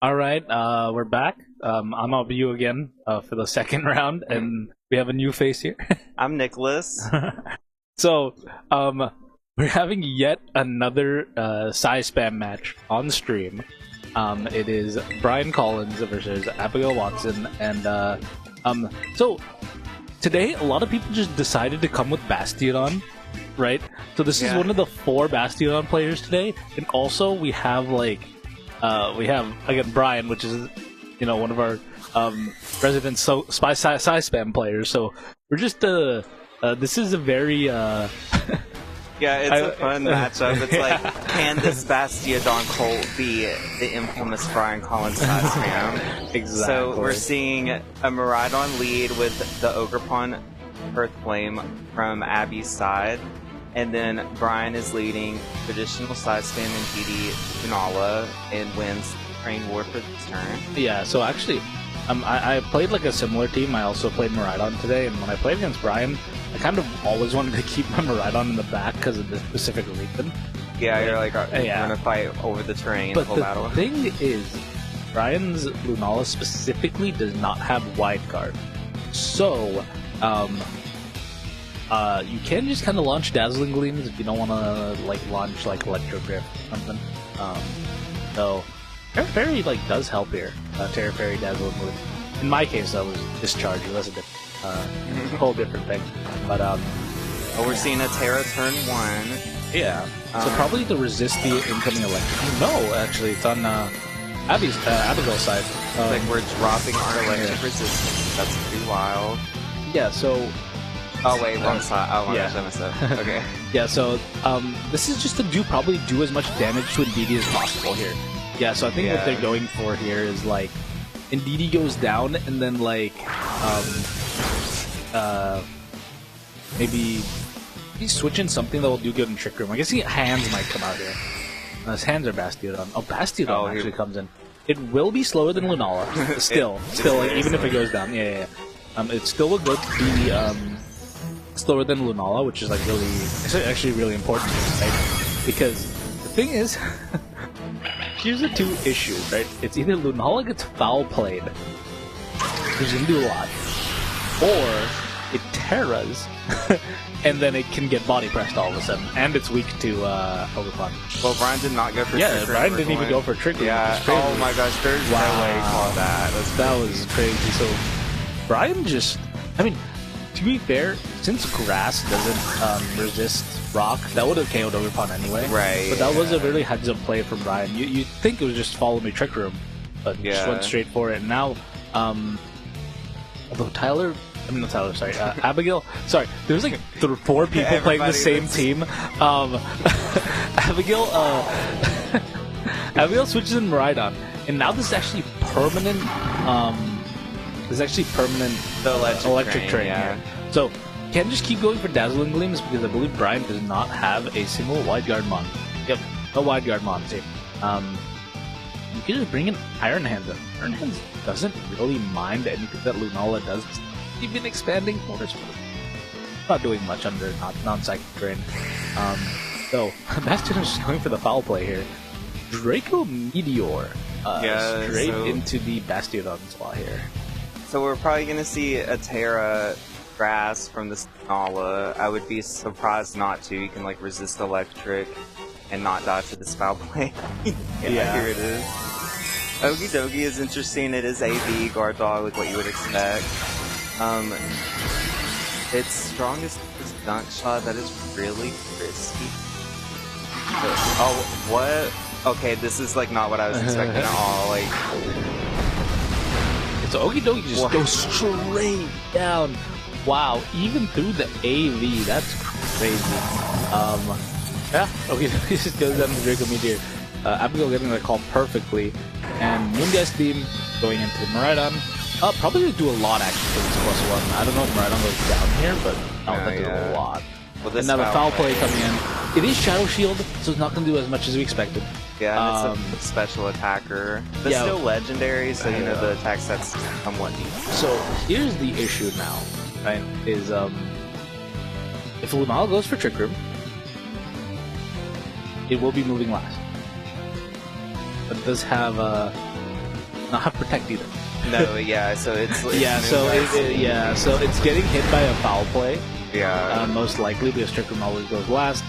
All right, we're back. I'm up you again for the second round, and we have a new face here. I'm Nicholas. So, we're having yet another size spam match on stream. It is Brian Collins versus Abigail Watson, and so today a lot of people just decided to come with Bastion, right? So this is one of the 4 Bastion players today, and also we have we have again Brian, which is one of our resident size spam players. So we're just this is a very Yeah, it's a fun matchup. It's like, can this Bastiodon Colt be the infamous Brian Collins size spam? Exactly. So we're seeing a Miraidon lead with the Ogrepon Earthflame from Abby's side. And then Brian is leading traditional size spam and DD Lunala and wins Train War for this turn. Yeah, so actually, I played like a similar team. I also played Miraidon today, and when I played against Brian, I kind of always wanted to keep my Miraidon in the back because of this specific reason. Yeah, you're like, you're gonna fight over the terrain but whole the battle. thing is, Brian's Lunala specifically does not have wide guard. So, you can just kind of launch Dazzling Gleams if you don't want to launch Electro Drift or something. So Terra Fairy does help here. Terra Fairy, Dazzling Gleam. In my case, that was Discharge. That's a whole different thing. But we're seeing a Terra turn 1. Yeah. So probably to resist the incoming Electric. No, actually, it's on Abigail's side. Like we're dropping our electric resistance. That's pretty wild. Yeah. So. Oh wait, wrong side. Oh my gosh, I messed up. Okay. Yeah, so this is just to probably do as much damage to Indeedee as possible here. Yeah, so I think what they're going for here is Indeedee goes down and then maybe he's switching something that will do good in Trick Room. I guess hands might come out here. His hands are Bastiodon. Oh, Bastiodon actually comes in. It will be slower than Lunala. Still, even if it goes down. Yeah. It still would be slower than Lunala, which is actually really important, right? Because the thing is, here's the 2 issues, right? It's either Lunala gets foul played, which is gonna do a lot, or it Terras, and then it can get body pressed all of a sudden, and it's weak to Ogrepon. Well, Brian did not go for Trick Room. Brian didn't even go for Trick Room. Yeah. Oh my gosh, there's no way he called that. That was crazy. So Brian to be fair, since Grass doesn't resist Rock, that would have KO'd Ogrepon anyway. Right. But that was a really heads-up play from Brian. You'd think it was just follow me Trick Room, but just went straight for it. And now, although Abigail, sorry, there's 4 people playing the same team. Abigail switches in Miraidon, and now this is actually permanent. The electric train. Yeah. So you can just keep going for Dazzling Gleams because I believe Brian does not have a single wide guard mon. Yep, no wide guard mons here. You can just bring in Iron Hands. Iron Hands doesn't really mind anything that Lunala does. Even expanding force, not doing much under non-psychic terrain. So Bastion is just going for the foul play here. Draco Meteor straight into the Bastiodon slot here. So we're probably going to see a Terra Grass from the Lunala. I would be surprised not to. You can resist electric and not die to the foul play. Yeah, here it is. Okie dokie is interesting. It is AB, guard dog, what you would expect. Its strongest is dunk shot. That is really risky. Oh, what? Okay, this is not what I was expecting at all. So Okie dokie just goes straight down. Wow, even through the AV, that's crazy. Yeah, Okie dokie just goes down to Draco Meteor. Abigail getting the call perfectly. And Moongeist Theme going into the Miraidon. Probably going to do a lot actually for this +1. I don't know if Miraidon goes down here, but I don't think a lot. Well, and now the foul play coming in. It is Shadow Shield, so it's not going to do as much as we expected. Yeah, and it's a special attacker. But still legendary, so the attack set's somewhat deep. So here's the issue now, right? Is if Lunala goes for Trick Room, it will be moving last. But it does have not have Protect either. No, yeah, so it's so it's getting hit by a foul play. Yeah. Most likely because Trick Room always goes last.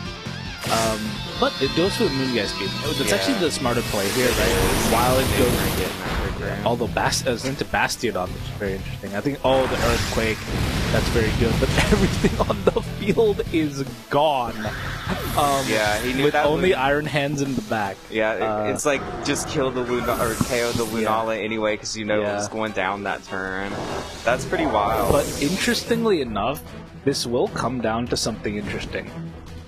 But it goes for the Moongeist speed. It's actually the smarter play here, right? While it goes, although into Bastiodon, which is very interesting. I think the Earthquake, that's very good. But everything on the field is gone. He knew with that only Iron Hands in the back. Yeah, it's like just kill the Luna or KO the Lunala anyway, because you know it was going down that turn. That's pretty wild. But interestingly enough, this will come down to something interesting.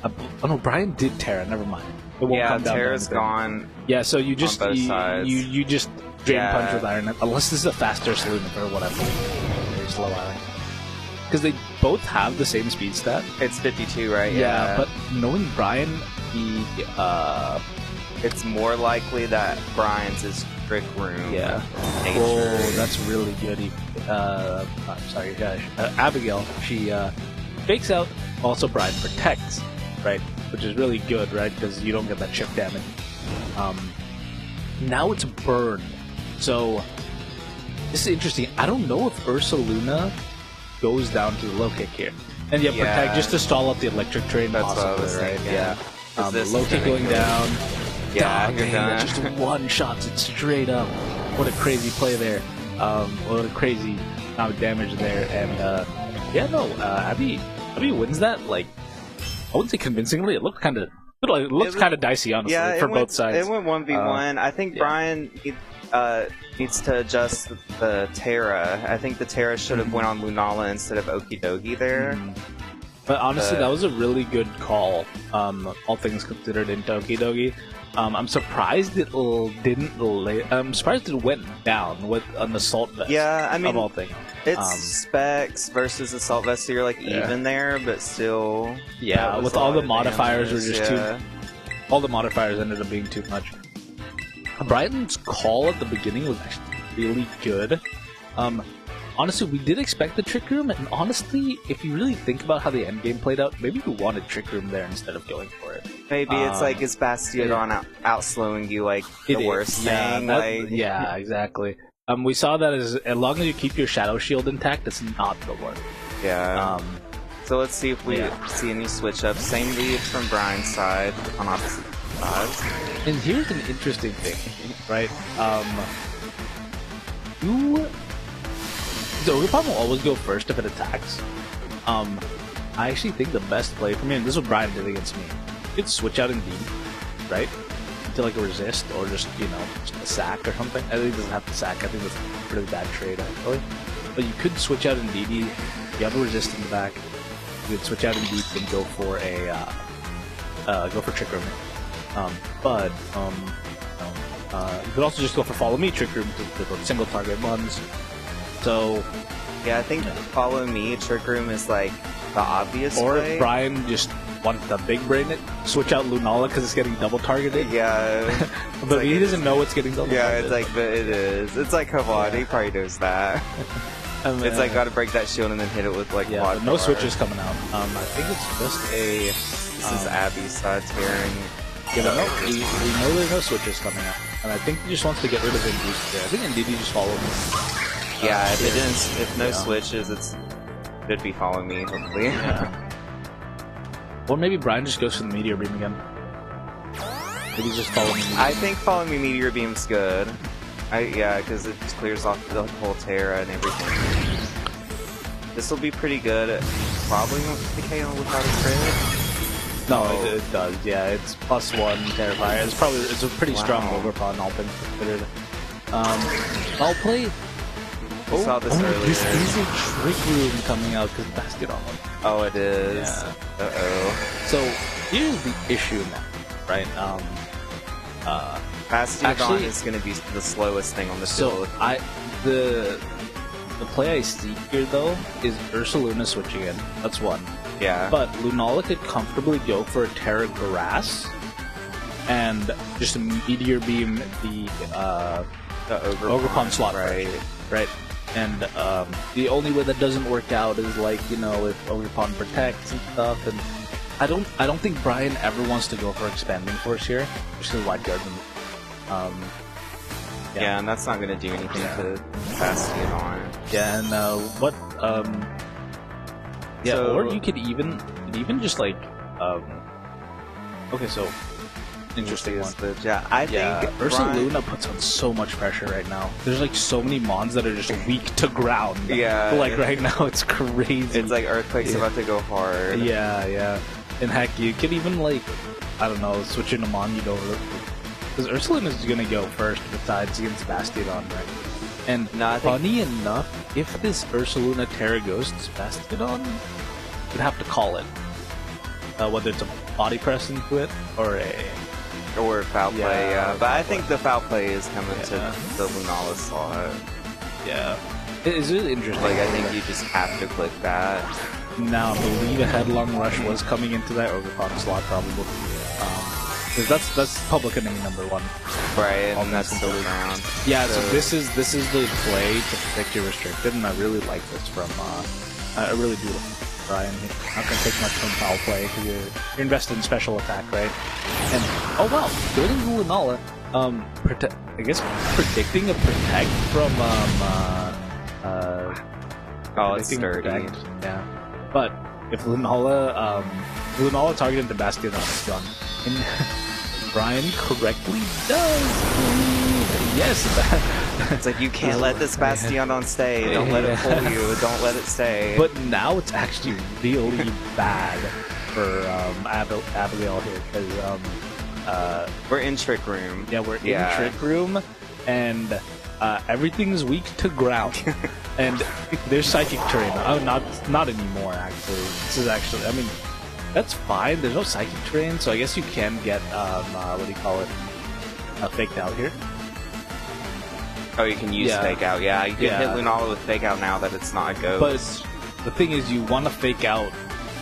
Oh no, Brian did Terra. Never mind. It won't come down. Terra's gone. Yeah, so you just on both sides. you just Drain Punch with Iron, unless this is a faster Saloon or whatever. Very slow Iron. Because they both have the same speed stat. It's 52, right? Yeah, but knowing Brian, it's more likely that Brian's is Trick Room. Yeah. Whoa, that's really good. I'm sorry, guys. Abigail, she fakes out. Also, Brian protects, right? Which is really good, right? Because you don't get that chip damage. Now it's Burn. So, this is interesting. I don't know if Ursaluna goes down to the low kick here. And protect just to stall up the electric train. That's possibly, what I was right? thinking. Yeah. Low kick going down. Yeah, you're done. That just one shots it straight up. What a crazy play there. What a crazy amount of damage there. And Abby wins that. Like, I wouldn't say convincingly. It looked kind of dicey, honestly, for both sides. It went 1v1. I think Brian needs to adjust the Terra. I think the Terra should have went on Lunala instead of Okidogi there. But honestly, that was a really good call, all things considered, in Okidogi. I'm surprised it didn't. I'm surprised it went down with an Assault Vest. Yeah, I mean, of all things. It's Specs versus Assault Vest, so you're like even there, but still. Yeah, with all the modifiers were just too. All the modifiers ended up being too much. Brighton's call at the beginning was actually really good. Honestly, we did expect the Trick Room, and honestly, if you really think about how the endgame played out, maybe you wanted Trick Room there instead of going for it. Maybe it's like, is Bastiodon out-slowing you, like, the worst thing? Yeah, exactly. We saw that as long as you keep your Shadow Shield intact, it's not the worst. Yeah. So let's see if we see any switch-ups. Same lead from Brian's side, on opposite sides. And here's an interesting thing, right? Ogre will always go first if it attacks. I actually think the best play for me, and this is what Brian did against me, you could switch out Indeed, right? To like a resist or just, just a sack or something. I think it doesn't have to sack. I think that's a pretty bad trade, actually. But you could switch out Indeed. You have a resist in the back. You could switch out Indeed and go for Trick Room. You could also just go for Follow Me Trick Room to single target ones. So, yeah, I think Follow Me Trick Room is like the obvious or play. If Brian just wanted to big brain it, switch out Lunala because it's getting double targeted. Yeah, but like he doesn't know it's getting double targeted. Yeah, it's like, but it is. It's like Kavadi, he probably knows that. It's like got to break that shield and then hit it with like quad. No switches coming out. I think it's just a. This is Abby's side tearing. We know there's no switches coming out, and I think he just wants to get rid of Induced there. I think Indeed just follow me. Yeah, if no switches, it'd be Follow Me, hopefully. Yeah. Or maybe Brian just goes for the Meteor Beam again. Maybe just Follow Me. I think Follow Me Meteor Beam's good. Because it just clears off the whole Terra and everything. This will be pretty good. Probably won't decay without a crit. No, it does. Yeah, it's +1 Terrifier. It's a pretty strong Overpawn, all things considered. I'll play. Saw this earlier. This is a Trick Room coming out because Bastiodon. Oh, it is. Yeah. So here's the issue now, right? Bastiodon is going to be the slowest thing on the field. The play I see here though is Ursaluna switching in. That's one. Yeah. But Lunala could comfortably go for a Terra Grass and just a Meteor Beam the Ogre slot. Right. And the only way that doesn't work out is like, if Ogre protects and stuff. And I don't think Brian ever wants to go for Expanding Force here, just because Wide Guard them. Yeah, and that's not gonna do anything to Bastion on. Yeah, and what? Yeah, So- or you could even just like okay, so interesting one. Yeah, I think Ursaluna puts on so much pressure right now. There's like so many mons that are just weak to ground. Yeah, like right now it's crazy. It's like Earthquake's about to go hard. Yeah. And heck, you could even like, I don't know, switch into mon you don't really, because Ursaluna is gonna go first besides against Bastion, right? And funny enough, if this Ursaluna Terra Ghosts Bastion, you'd have to call it. Whether it's a body press into it or foul play, Yeah, but I think the foul play is coming to the Lunala slot. Yeah. It's really interesting. Like, I think you just have to click that. Now, I believe a Headlong Rush was coming into that Overclock slot, probably. Because that's public enemy number 1. Right, and that's still around. Yeah, so this is the play to protect your restricted, and I really like this from, I really do like Brian. Not gonna take much from foul play, because you're invested in special attack, right? And, oh wow, building Lunala, I guess predicting a protect from, it's sturdy. Protect, yeah. But, if Lunala targeted the Bastion on his gun, and Brian correctly does. Yes, it's like you can't let this Bastion on stay. Don't let it pull you. Don't let it stay. But now it's actually really bad for Abigail here because we're in Trick Room. Yeah, we're in Trick Room, and everything's weak to ground. And there's psychic terrain. Oh, not anymore. Actually, this is actually. I mean. That's fine. There's no psychic terrain, so I guess you can get what do you call it? Faked out here. Oh, you can use fake out. Yeah, you can hit Lunala with fake out now that it's not a ghost. But the thing is, you want to fake out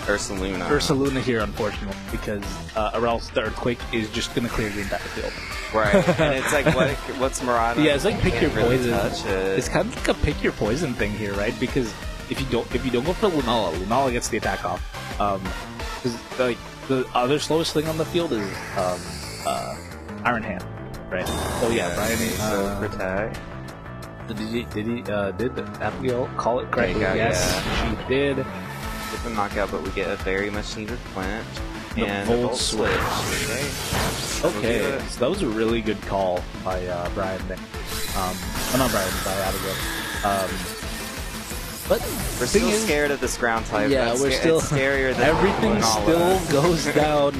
Ursaluna here, unfortunately, because or else the Earthquake is just gonna clear the entire field. Right, and it's like what's Murata? Yeah, it's like pick your poison. It. It's kind of like a pick your poison thing here, right? Because if you don't go for Lunala gets the attack off. Because like the other slowest thing on the field is Iron Hand, right? So Brian. So protect. Did Abigail call it correctly? Yes, she did. Get the knockout, but we get a very much needed flinch and Volt a Volt switch. Okay, so that was a really good call by Brian. Not Brian, by Abigail. But we're still scared of this ground type. Yeah, we're still scarier than everything. Lunala. Still goes down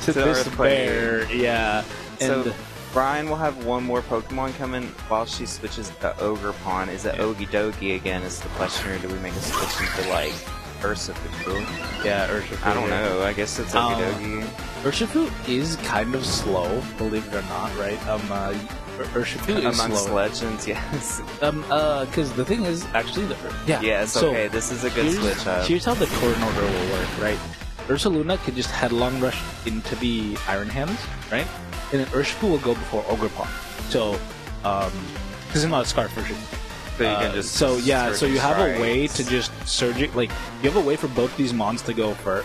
to this bear. Yeah, and so Brian will have one more Pokemon coming while she switches to Ogerpon. Is it Ogie Dogie again? Is the question, or do we make a switch into like Urshifu? Yeah, Urshifu. I don't know. I guess it's Ogie Dogie. Urshifu is kind of slow, believe it or not, right? Urshifu is amongst slow. legends, yes. Because the thing is, actually, Yes, so okay, this is a good switch up. Here's how the turn order will work, right? Ursaluna could just headlong rush into the Iron Hands, right? And then Urshifu will go before Ogerpon. So, because it's not a Scarf Urshifu. So you can just so you have a way to just surge it, like, you have a way for both these mons to go for,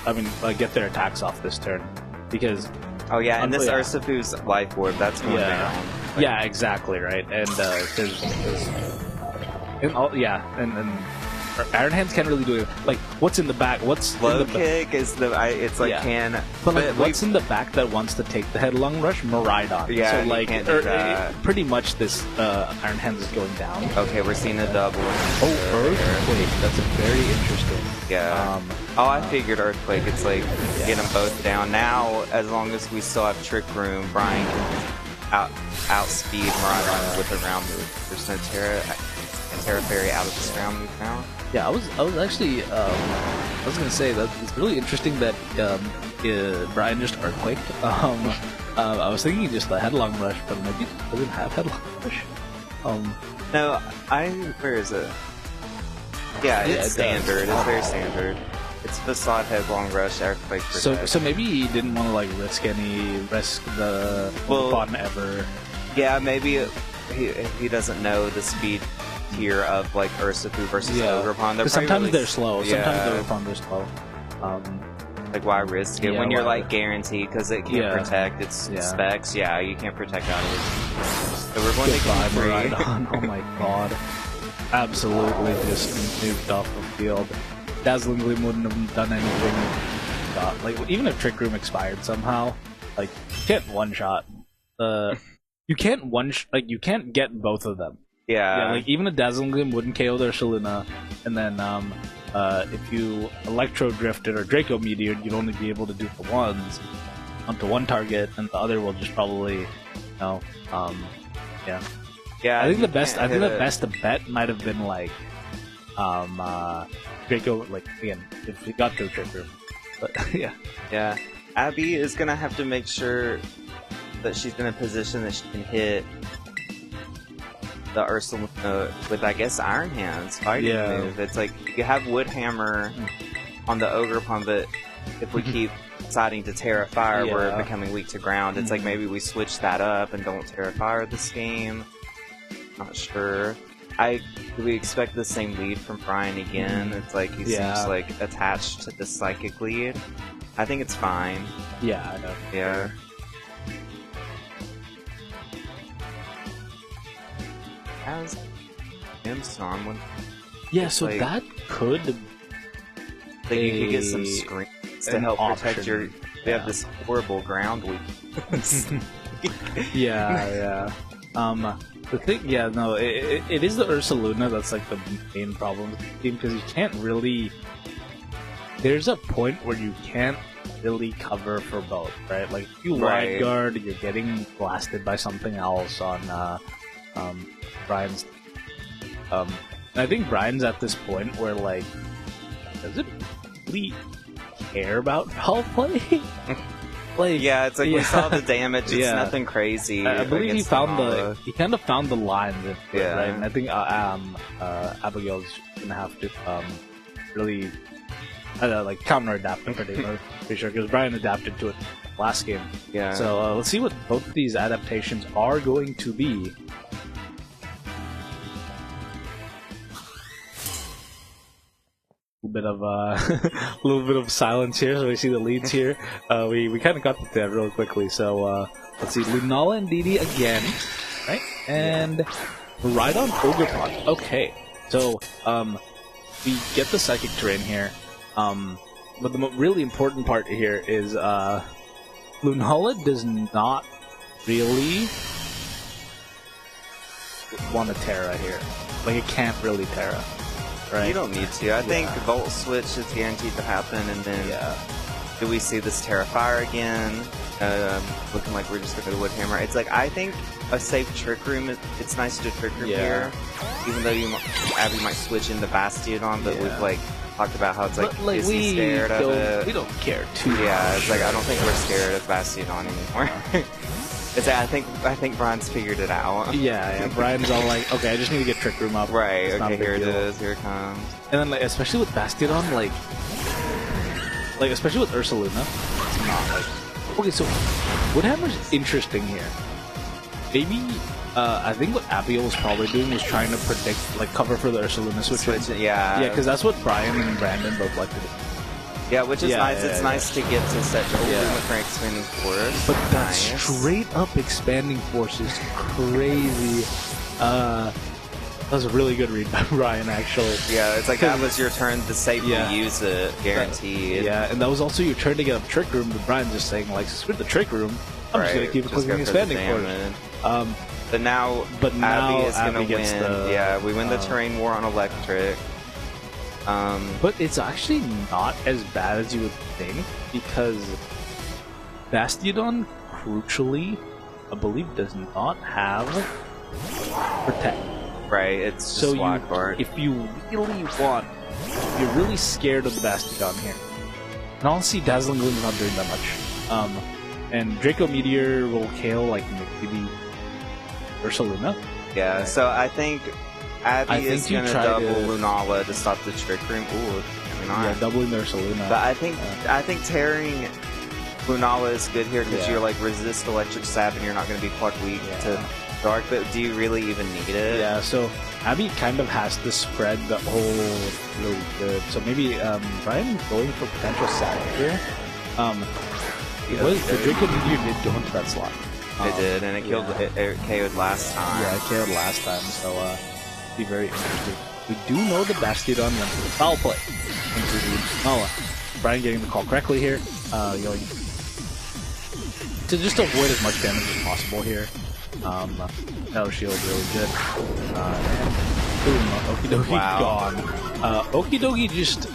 get their attacks off this turn. Because... Oh yeah, and this Ursifu's Life Orb, that's going down. Like, yeah, exactly, right. And and Iron Hands can't really do it. Like, what's in the back? What's low kick is it's like can. But like, what's in the back that wants to take the headlong rush? Miraidon. Yeah, so like, can't do that. Pretty much this Iron Hands is going down. Okay, we're seeing a double. Earthquake. That's a very interesting. Yeah. I figured Earthquake. It's like get them both down. Now, as long as we still have Trick Room, Brian can outspeed Miraidon with a round move. There's no Terra Fairy out of this round move now. Yeah, I was actually I was gonna say that it's really interesting that Brian just Earthquaked. I was thinking just the headlong rush, but maybe it doesn't have headlong rush. No, where is it? Yeah, it's standard. It's very standard. It's Facade, Headlong Rush, Earthquake, Protect. So maybe he didn't want to like risk the button ever. Yeah, maybe he doesn't know the speed tier of like Urshifu versus Ogerpon. Sometimes they're slow. Yeah. Sometimes Ogerpon are slow. Like, why risk it when you're like guaranteed because it can't protect its specs? Yeah, you can't protect out of it. So we're going to Goodbye, Maridon. Oh my god. Absolutely just nuked off the field. Dazzling Gleam wouldn't have done anything. Like, even if Trick Room expired somehow, like, you can't one-shot. You can't you can't get both of them. Yeah. Like, even a Dazzling Gleam wouldn't KO their Shaluna, and then, if you Electro Drifted or Draco Meteored, you'd only be able to do the ones onto one target, and the other will just probably, you know, yeah. Yeah, I think the best to bet might have been like Draco, like, again, if we got to Trick Room. But yeah. Yeah. Abby is gonna have to make sure that she's in a position that she can hit the Ursaluna with, I guess, Iron Hands fighting move. It's like you have Wood Hammer on the Ogre Pump, but if we keep deciding to Terra Fire, we're becoming weak to ground. It's like maybe we switch that up and don't Terra Fire this game. Not sure. Do we expect the same lead from Brian again? It's like he seems like attached to the psychic lead. I think it's fine. Yeah, I know. Yeah. Has Storm one? Yeah, so like, that could. Like you could get some screens to help protect your. They have this horrible ground weakness. Yeah. The thing, it is the Ursaluna that's like the main problem with the team, because you can't really. There's a point where you can't really cover for both, right? Like if you wide guard, you're getting blasted by something else on Brian's. And I think Brian's at this point where, like, does it really care about foul play? Like, yeah, it's like we saw the damage. It's nothing crazy. I believe he kind of found the lines, right? And I think Abigail's gonna have to really like counter adapt pretty sure, because Brian adapted to it last game. Yeah. So let's see what both of these adaptations are going to be. A little bit of silence here, so we see the leads here. We kind of got to that real quickly. So let's see, Lunala and Didi again, right? And Maridon Ogre. Okay, so we get the psychic terrain here, but the really important part here is Lunala does not really want to Terra here. Like, it can't really Terra. Right. You don't need to. I think Volt Switch is guaranteed to happen, and then do we see this Terra Fire again? Looking like we're just going to Wood Hammer. It's like, I think a safe Trick Room, it's nice to do Trick Room here, even though Abby might switch into Bastiodon, but we've like talked about how it's like, is he scared of it? We don't care too much. Yeah, it's like, I don't think we're scared of Bastiodon anymore. I think Brian's figured it out. Yeah, Brian's all like, okay, I just need to get Trick Room up. Right, okay, here it is, here it comes. And then, like, especially with Bastiodon, like especially with Ursaluna, it's not like... Okay, so Wood Hammer's interesting here. Maybe, I think what Abigail was probably doing was trying to predict, like, cover for the Ursaluna switch. Yeah. Yeah, because that's what Brian and Brandon both like to do. Yeah, which is nice. It's nice to get to such open with her expanding force. But that straight up expanding force is crazy. That was a really good read by Brian, actually. Yeah, it's like that was your turn to safely use it, guaranteed. Yeah, and that was also your turn to get up Trick Room, but Brian just saying, like, screw the Trick Room. I'm just gonna keep clicking expanding force. But now Abby is gonna win. We win the terrain war on Electric. But it's actually not as bad as you would think, because Bastiodon, crucially, I believe, does not have Protect. Right, it's just Wild Card. If you really want, if you're really scared of the Bastiodon here, and honestly, Dazzling Gleam is not doing that much. And Draco Meteor will KO, like, maybe Ursaluna. Yeah, so I think Abby is going to double Lunala to stop the Trick Room. Ooh, maybe not. Yeah, doubling their Ursaluna. But I think tearing Lunala is good here because you're like resist electric sap and you're not going to be quite weak to dark. But do you really even need it? Yeah. So Abby kind of has to spread the whole really good. So maybe Brian going for potential sap here. The Draco Meteor did go into that slot. It did, and it killed. It KO'd last time. Yeah, it KO'd last time, so be very interesting. We do know the Bastiodon went to the foul play. Brian getting the call correctly here. Going to just avoid as much damage as possible here. No shield, really good. And boom, Okidogi gone. Okidogi just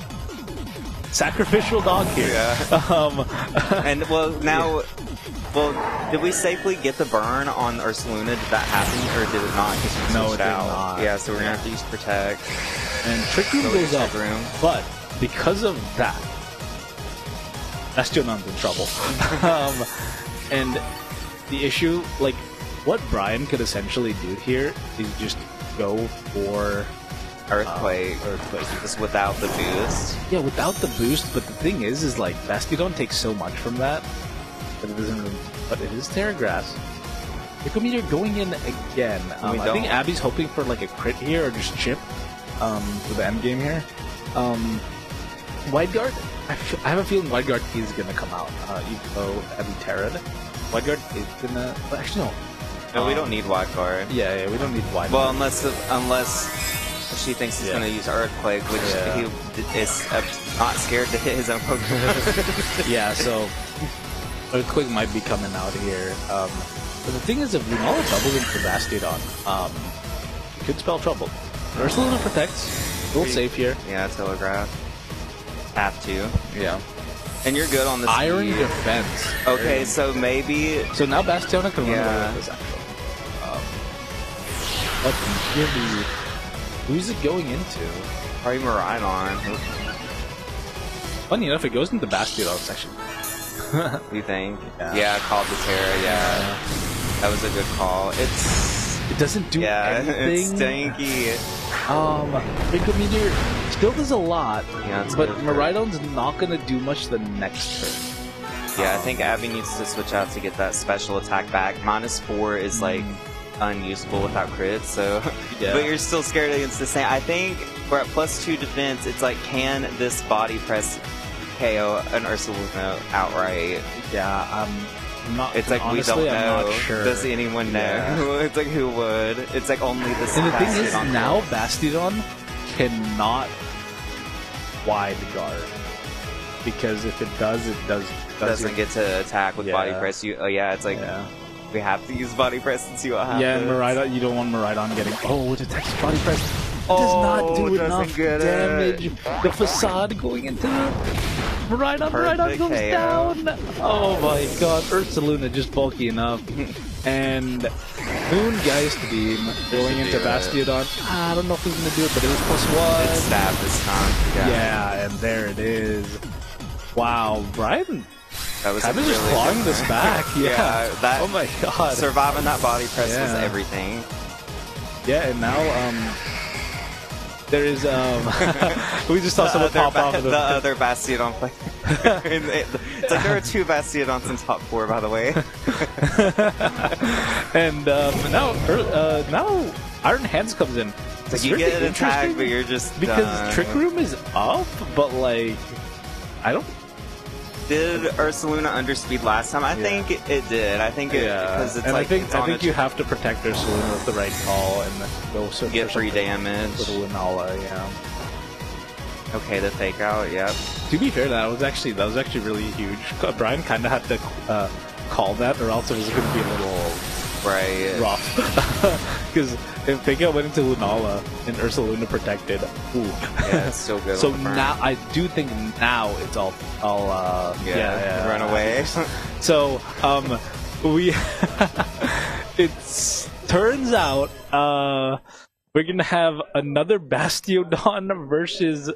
sacrificial dog here. Yeah. And did we safely get the burn on Ursaluna? Did that happen, or did it not? No, it did not. Yeah, so we're gonna have to use Protect. And Trick Room goes up, but because of that, Bastionon's in trouble. And the issue, like, what Brian could essentially do here is just go for Earthquake. Just without the boost. Yeah, without the boost, but the thing is like, Bastiodon takes so much from that, but it doesn't really, but it is Terra Grass. Draco Meteor going in again. I think Abby's hoping for like a crit here, or just chip, for the end game here. Wide Guard, I have a feeling Wide Guard is gonna come out, even though Abby Terra'd. Wide Guard is gonna, but actually no. No, we don't need Wide Guard. Yeah, we don't need Wide Guard. Well, unless she thinks he's going to use Earthquake, which he is not scared to hit his own Pokemon. Yeah, so Earthquake might be coming out here. But the thing is, if Lunala doubles into Bastiodon, it could spell trouble. Ursaluna protects, a little safe here. Yeah, Telegraph. Have to. Yeah. And you're good on this Iron Defense. Okay, so maybe... So now Bastiodon can run away with this, actually. But really, who's it going into? Probably Miraidon. Funny enough, it goes into Bastiodon section. You think? Yeah, called the Terra, yeah. That was a good call. It doesn't do anything. It's stinky. Draco Meteor still does a lot, but good. Miraidon's not gonna do much the next turn. Yeah, I think Abby needs to switch out to get that special attack back. -4 is like unusable without crits, so but you're still scared against the same. I think we're at +2 defense. It's like, can this body press KO an Ursaluna outright? Yeah, not. It's like, honestly, we don't know. I'm not sure. Does anyone know? Yeah. It's like, who would? It's like only this. And the thing is, now Bastiodon cannot Wide Guard, because if it doesn't get to attack with body press. It's like. Yeah. We have to use body press and see what happens. Yeah, and Miraidon, you don't want Miraidon getting... Oh, it attacks body press. It does not do enough damage. The facade going into the... Miraidon goes down. Oh my god, Ursaluna just bulky enough. And Moongeist Beam going into Bastiodon. I don't know if he's going to do it, but it was +1. It's stabbed this time. Yeah, and there it is. Wow, Brian... That was really just clawing this back. Yeah. That, oh my god. Surviving that body press was everything. Yeah, and now there is we just saw someone pop off of the other Bastiodon player. It's like there are 2 Bastiodons in top 4, by the way. And now Iron Hands comes in. It's you get an attack, but you're just because Trick Room is up, but like I don't. Did Ursaluna underspeed last time? I think it did. I think because it's and like I think you have to protect Ursaluna with the right call and go get free damage with Lunala. Yeah. Okay, the fake out. Yep. To be fair, that was actually really huge. Brian kind of had to call that, or else it was going to be a little rough. Because if fake out went into Lunala and Ursaluna protected, ooh. Yeah, it's so good. So now I do think now it's all run away. So we it turns out we're gonna have another Bastiodon versus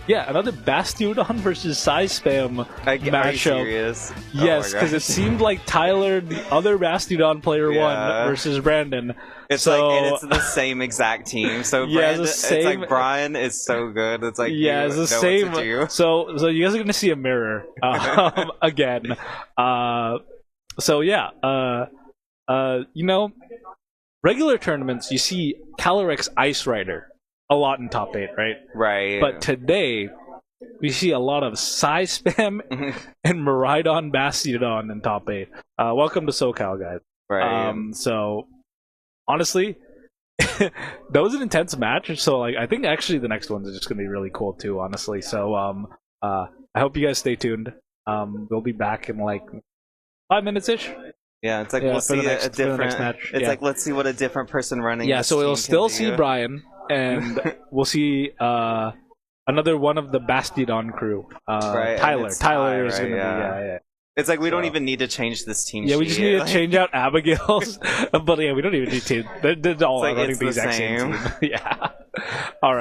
another Bastiodon versus Size Spam matchup. Are you serious? Yes, because it seemed like Tyler, the other Bastiodon player, won versus Brandon. It's and it's the same exact team. So Brandon, it's like Brian is so good. It's like it's the same. So you guys are gonna see a mirror again. Regular tournaments you see Calyrex Ice Rider a lot in top 8, right? Right. But today, We see a lot of Psy Spam and Miraidon Bastiodon in top 8. Welcome to SoCal, guys. Right. So, honestly, that was an intense match. So, like, I think actually the next ones are just gonna be really cool too. Honestly, so I hope you guys stay tuned. We'll be back in like 5 minutes ish. Yeah, it's like we'll see a different match. It's like let's see what a different person running. Yeah, this so we'll team still can see do. Brian, and we'll see another one of the Bastiodon crew. Right, Tyler. Tyler is right, gonna yeah. be yeah. It's like we don't even need to change this team. Yeah, we sheet. just need to Like, change out Abigail's. But yeah, we don't even need to. They're all It's like running it's the the exact same same. team. Yeah. All right.